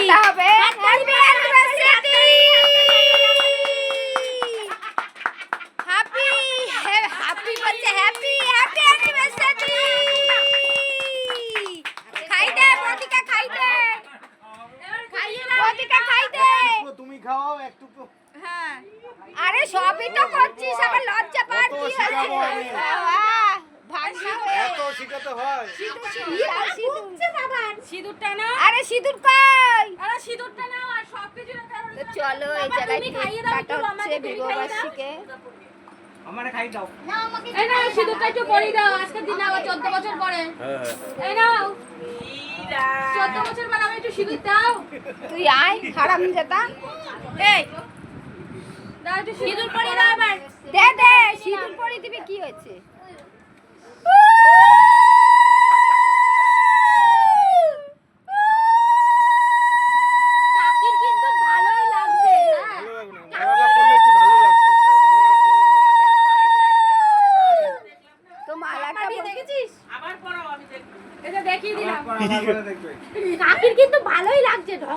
ফাটাতে হবে। Happy anniversary, happy happy বলছে, হ্যাপি হ্যাপি অ্যানিভার্সারি। খাই দে প্রতিকা, খাই দে, খাইয়ে না প্রতিকা, খাই দে। তুমি খাও একটু। হ্যাঁ, আরে সবই তো করছিস, আবার লজ্জা পাচ্ছিস। কি হয়েছে? ভাগনা হয়ে এত শিখাতে হয়। সিঁদুরটা না, আরে সিঁদুর কই? আরে সিঁদুরটা নাও আর সবকিছু তো চলো এই জায়গায় কেক কাটা হচ্ছে বিবাহবার্ষিকে। আমারে খাই দাও। এই নাও সিঁদুরটা একটু পরিয়ে দাও, আজকের দিন আবার 14 বছর পরে। এই নাও 14 বছর পরে আমি একটু সিঁদুর দাও। তুই আয় হারামজাদা। এই দাও একটু সিঁদুর পরিয়ে দাও এবার। দে দে, সিঁদুর পরিয়ে দিবি, কি হয়েছে? কাকির কিন্তু ভালোই লাগছে। ভালো লাগবে না। মালাটা পরলে একটু ভালো লাগবে। তো মালাটা দেখেছিস? আবার পরাও, আমি দেখব। এটা দেখিয়ে দিলাম। আবার দেখবে। কাকির কিন্তু ভালোই লাগছে।